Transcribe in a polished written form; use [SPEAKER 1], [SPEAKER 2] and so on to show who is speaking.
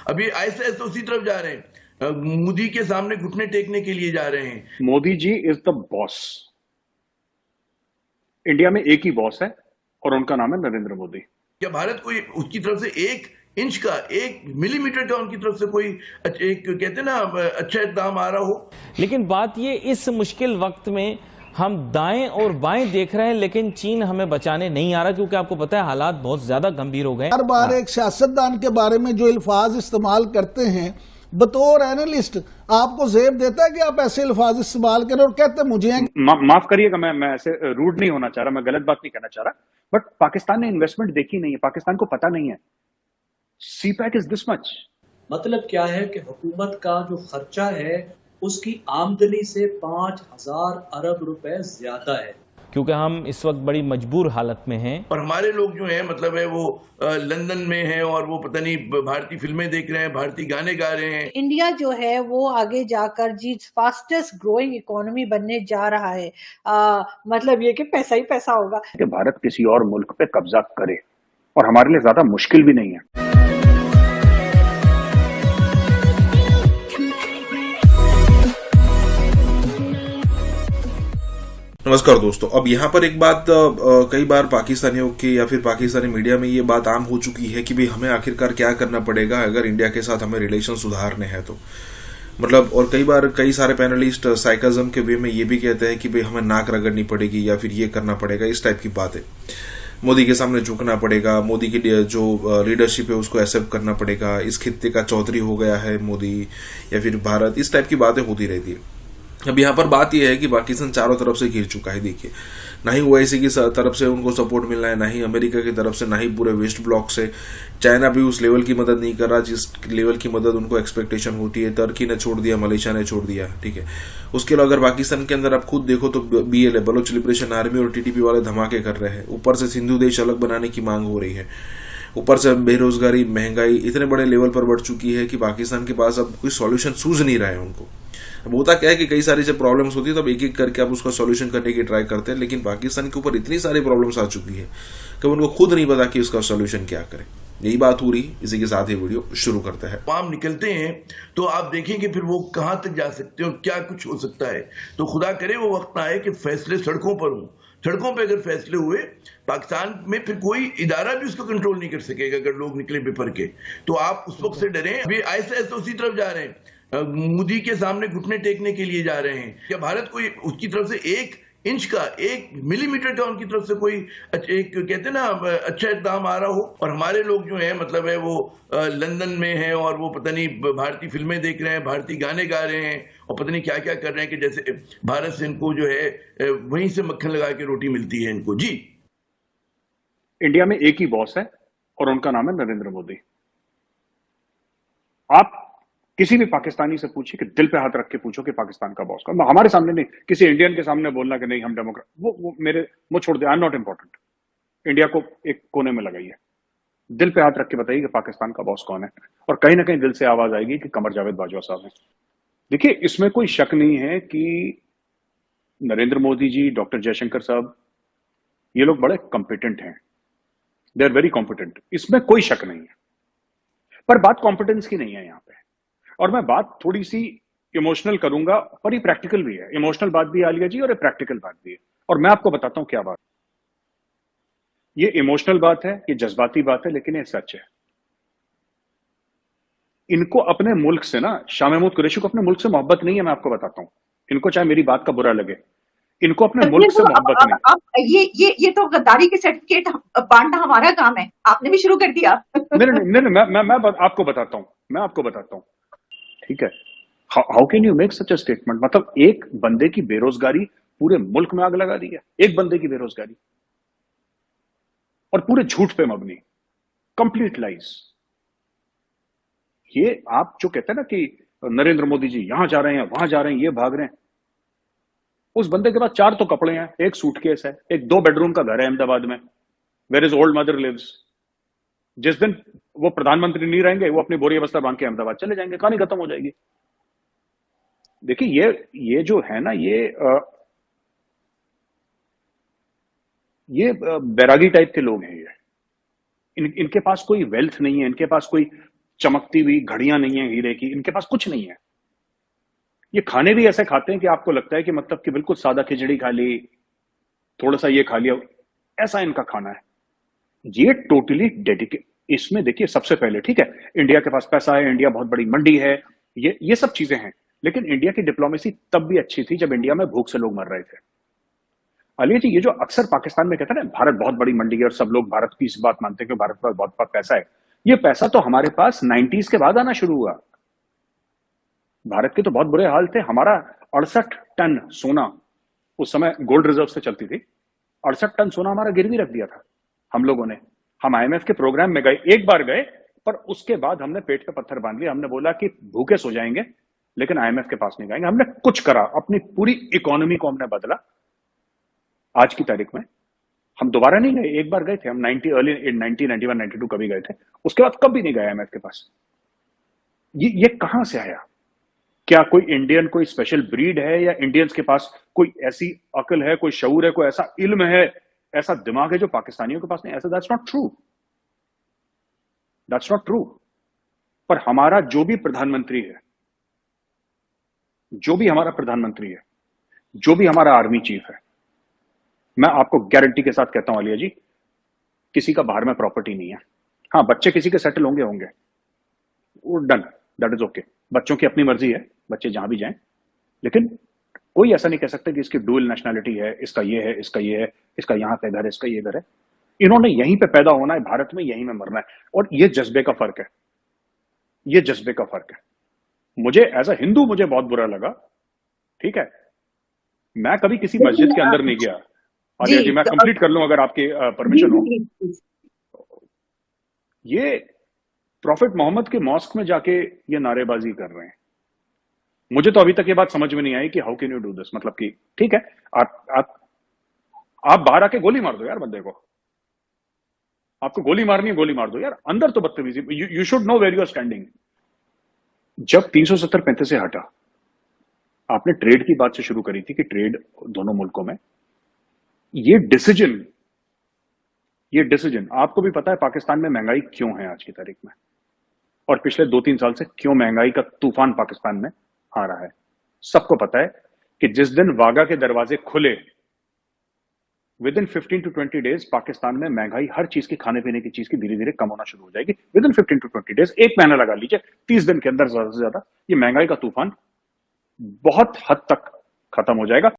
[SPEAKER 1] अभी आईएसआईएस उसी तरफ जा रहे हैं, मोदी के सामने घुटने टेकने के लिए जा रहे हैं।
[SPEAKER 2] Modi ji is the boss. India में एक ही बॉस है और उनका नाम है नरेंद्र मोदी।
[SPEAKER 1] क्या भारत को उसकी तरफ से 1 इंच का, 1 मिलीमीटर का उनकी तरफ से कोई एक कहते हैं ना अच्छा इक़दाम आ रहा हो?
[SPEAKER 3] लेकिन बात ये, इस मुश्किल वक्त में हम दाएं और बाएं देख रहे हैं, लेकिन चीन हमें बचाने नहीं आ रहा, क्योंकि आपको पता है हालात बहुत ज्यादा गंभीर हो गए।
[SPEAKER 4] हर बार एक सियासतदान के बारे में जो अल्फाज इस्तेमाल करते हैं, बतौर एनालिस्ट आपको जेब देता है कि आप ऐसे अल्फाज इस्तेमाल करें और कहते मुझे
[SPEAKER 2] माफ करिएगा, मैं ऐसे रूड नहीं होना चाह रहा, मैं गलत बात नहीं कहना चाह रहा, बट पाकिस्तान ने इन्वेस्टमेंट देखी नहीं है, पाकिस्तान को पता नहीं है सीपैक इज दिस मच।
[SPEAKER 5] मतलब क्या है कि हुकूमत का जो खर्चा है उसकी आमदनी से 5,000 अरब रुपए ज्यादा है,
[SPEAKER 3] क्योंकि हम इस वक्त बड़ी मजबूर हालत में हैं।
[SPEAKER 1] और हमारे लोग जो हैं मतलब है वो लंदन में हैं और वो पता नहीं भारतीय फिल्में देख रहे हैं, भारतीय गाने गा रहे हैं।
[SPEAKER 6] इंडिया जो है वो आगे जाकर जी फास्टेस्ट ग्रोइंग इकोनॉमी बनने जा रहा है। मतलब ये कि पैसा ही पैसा होगा
[SPEAKER 2] कि भारत किसी और मुल्क पे कब्जा करे, और हमारे लिए ज्यादा मुश्किल भी नहीं है।
[SPEAKER 7] नमस्कार दोस्तों, अब यहाँ पर एक बात कई बार पाकिस्तानियों की या फिर पाकिस्तानी मीडिया में ये बात आम हो चुकी है कि भाई हमें आखिरकार क्या करना पड़ेगा अगर इंडिया के साथ हमें रिलेशन सुधारने हैं तो। मतलब, और कई बार कई सारे पैनलिस्ट साइकाज्म के वे में ये भी कहते हैं कि भाई हमें नाक रगड़नी पड़ेगी या फिर ये करना पड़ेगा, इस टाइप की बात है। मोदी के सामने झुकना पड़ेगा, मोदी की जो लीडरशिप है उसको एक्सेप्ट करना पड़ेगा, इस खित्ते का चौधरी हो गया है मोदी या फिर भारत, इस टाइप की बातें होती रहती है। अब यहाँ पर बात यह है कि पाकिस्तान चारों तरफ से घिर चुका है। देखिए, ना ही ओआईसी की तरफ से उनको सपोर्ट मिल रहा है, ना ही अमेरिका की तरफ से, ना ही पूरे वेस्ट ब्लॉक से। चाइना भी उस लेवल की मदद नहीं कर रहा जिस लेवल की मदद उनको एक्सपेक्टेशन होती है। तुर्की ने छोड़ दिया, मलेशिया ने छोड़ दिया, ठीक है। उसके अलावा अगर पाकिस्तान के अंदर आप खुद देखो तो BLA बलोच लिबरेशन आर्मी और TTP वाले धमाके कर रहे हैं। ऊपर से सिंधु देश अलग बनाने की मांग हो रही है, ऊपर से बेरोजगारी, महंगाई इतने बड़े लेवल पर बढ़ चुकी है कि पाकिस्तान के पास अब कोई सॉल्यूशन सूझ नहीं रहा है उनको। अब होता क्या है कि कई सारी जब प्रॉब्लम्स होती है तब एक एक करके आप उसका सॉल्यूशन करने की ट्राई करते हैं, लेकिन पाकिस्तान के ऊपर इतनी सारी प्रॉब्लम्स आ चुकी है कि उनको खुद नहीं पता कि उसका सॉल्यूशन क्या करें। यही बात हो रही। इसी के साथ ही वीडियो शुरू करते हैं।
[SPEAKER 1] आम निकलते हैं तो आप देखेंगे फिर वो कहां तक जा सकते हैं और क्या कुछ हो सकता है। तो खुदा करे वो वक्त आए कि फैसले सड़कों पर हों। सड़कों पे अगर फैसले हुए, पाकिस्तान में फिर कोई इदारा भी उसको कंट्रोल नहीं कर सकेगा अगर लोग निकले बेपर के। तो आप उस वक्त से डरें। अभी आईएसआईएस उसी तरफ जा रहे हैं, मोदी के सामने घुटने टेकने के लिए जा रहे हैं। क्या भारत को उसकी तरफ से 1 इंच का, 1 मिलीमीटर का उनकी तरफ से कोई एक कहते हैं ना अच्छा इक़दाम आ रहा हो? और हमारे लोग जो हैं मतलब है वो लंदन में हैं और वो पता नहीं भारतीय फिल्में देख रहे हैं, भारतीय गाने गा रहे हैं और पता नहीं क्या क्या कर रहे हैं कि जैसे भारत से इनको जो है वहीं से मक्खन लगा के रोटी मिलती है इनको। जी,
[SPEAKER 2] इंडिया में एक ही बॉस है और उनका नाम है नरेंद्र मोदी। आप किसी भी पाकिस्तानी से पूछिए कि दिल पे हाथ रख के पूछो कि पाकिस्तान का बॉस का, हमारे सामने नहीं, किसी इंडियन के सामने बोलना कि नहीं हम डेमोक्रेट, वो मेरे मुंह छोड़ दे, I am not important. India को एक कोने में लगाइए, दिल पे हाथ रख के बताइए कि पाकिस्तान का बॉस कौन है, और कहीं ना कहीं दिल से आवाज आएगी कि कमर जावेद बाजवा साहब है। देखिए, इसमें कोई शक नहीं है कि नरेंद्र मोदी जी, डॉक्टर जयशंकर साहब, ये लोग बड़े कॉम्पिटेंट हैं, दे आर वेरी कॉम्पिटेंट, इसमें कोई शक नहीं है। पर बात कॉम्पिटेंस की नहीं है यहाँ पे, और मैं बात थोड़ी सी इमोशनल करूंगा, पर ये प्रैक्टिकल भी है। इमोशनल बात भी आलिया जी और ये प्रैक्टिकल बात भी है, और मैं आपको बताता हूं क्या बात। ये इमोशनल बात है, ये जज्बाती बात है, लेकिन ये सच है। इनको अपने मुल्क से ना, शाह महमूद कुरैशी को अपने मुल्क से मोहब्बत नहीं है, मैं आपको बताता हूं। इनको चाहे मेरी बात का बुरा लगे, इनको अपने मुल्क से मोहब्बत नहीं।
[SPEAKER 8] अब ये तो गद्दारी के सर्टिफिकेट बांटना हमारा काम है, आपने भी शुरू कर दिया।
[SPEAKER 2] नहीं, मैं आपको बताता हूं, ठीक है। How can you make such a statement? मतलब एक बंदे की बेरोजगारी पूरे मुल्क में आग लगा दी है, एक बंदे की बेरोजगारी, और पूरे झूठ पे मबनी, कंप्लीट लाइज। ये आप जो कहते हैं ना कि नरेंद्र मोदी जी यहां जा रहे हैं, वहां जा रहे हैं, ये भाग रहे हैं, उस बंदे के पास 4 तो कपड़े हैं, एक सूटकेस है, एक 2 बेडरूम का घर है अहमदाबाद में, where is old mother lives. जिस दिन वो प्रधानमंत्री नहीं रहेंगे, वो अपनी बोरी बस्ता बांध के अहमदाबाद चले जाएंगे, कहानी खत्म हो जाएगी। देखिए, ये जो है ना, ये बैरागी टाइप के लोग हैं। ये इनके पास कोई वेल्थ नहीं है, इनके पास कोई चमकती हुई घड़ियां नहीं है हीरे की, इनके पास कुछ नहीं है। ये खाने भी ऐसे खाते हैं कि आपको लगता है कि मतलब कि बिल्कुल सादा खिचड़ी खा ली, थोड़ा सा ये खा लिया, ऐसा इनका खाना है। ये टोटली डेडिकेट। इसमें देखिए सबसे पहले ठीक है, इंडिया के पास पैसा है, इंडिया बहुत बड़ी मंडी है, ये सब चीजें हैं, लेकिन इंडिया की डिप्लोमेसी तब भी अच्छी थी जब इंडिया में भूख से लोग मर रहे थे। अली जी, ये जो अक्सर पाकिस्तान में कहते हैं ना भारत बहुत बड़ी मंडी है और सब लोग भारत की इस बात मानते हैं कि भारत पर बहुत पैसा है, ये पैसा तो हमारे पास 90s के बाद आना शुरू हुआ। भारत के तो बहुत बुरे हाल थे। हमारा 68 टन सोना, उस समय गोल्ड रिजर्व से चलती थी, 68 टन सोना हमारा गिरवी रख दिया था हम लोगों ने। हम IMF के प्रोग्राम में गए, एक बार गए, पर उसके बाद हमने पेट पे पत्थर बांध लिया। हमने बोला कि भूखे सो जाएंगे लेकिन IMF के पास नहीं जाएंगे। हमने कुछ करा, अपनी पूरी इकोनॉमी को हमने बदला। आज की तारीख में हम दोबारा नहीं गए, एक बार गए थे हम अर्ली 1991 92 कभी गए थे, उसके बाद कभी नहीं गए IMF के पास। ये कहां से आया? क्या कोई इंडियन कोई स्पेशल ब्रीड है, या इंडियंस के पास कोई ऐसी अकल है, कोई शऊर है, कोई ऐसा इल्म है, ऐसा दिमाग है जो पाकिस्तानियों के पास नहीं? ऐसा that's not true, that's not true. पर हमारा जो भी प्रधानमंत्री है, जो भी हमारा प्रधानमंत्री है, जो भी हमारा आर्मी चीफ है, मैं आपको गारंटी के साथ कहता हूं आलिया जी, किसी का बाहर में प्रॉपर्टी नहीं है। हाँ, बच्चे किसी के सेटल होंगे, वो डन, दैट इज ओके, बच्चों की अपनी मर्जी है, बच्चे जहां भी जाएं, लेकिन कोई ऐसा नहीं कह सकता कि इसकी डुअल नेशनैलिटी है, इसका ये है, इसका ये है, इसका यहां पे घर है, इसका ये घर है। इन्होंने यहीं पे पैदा होना है, भारत में, यहीं में मरना है। और ये जज्बे का फर्क है, ये जज्बे का फर्क है। मुझे एज अ हिंदू मुझे बहुत बुरा लगा, ठीक है, मैं कभी किसी मस्जिद के अंदर नहीं गया। आलिया जी, मैं कंप्लीट कर लूं अगर आपकी परमिशन हो। ये प्रॉफिट मोहम्मद के मॉस्क में जाके ये नारेबाजी कर रहे हैं। मुझे तो अभी तक ये बात समझ में नहीं आई कि how can you do this. मतलब कि ठीक है, आप बाहर आके गोली मार दो यार बंदे को, आपको गोली मारनी है गोली मार दो यार, अंदर तो बदतमीजी। You should know where you are standing. जब 370-35 से हटा, आपने ट्रेड की बात से शुरू करी थी कि ट्रेड दोनों मुल्कों में, ये डिसीजन आपको भी पता है पाकिस्तान में महंगाई क्यों है आज की तारीख में, और पिछले 2-3 साल से क्यों महंगाई का तूफान पाकिस्तान में आ रहा है। सबको पता है कि जिस दिन वागा के दरवाजे खुले, with in 15 to 20 days Pakistan में महंगाई हर चीज की, खाने पीने की चीज की, धीरे धीरे कम होना शुरू हो जाएगी। विद इन 15 to 20 डेज, एक महीना लगा लीजिए, 30 दिन के अंदर ज्यादा से ज्यादा ये महंगाई का तूफान बहुत हद तक खत्म हो जाएगा।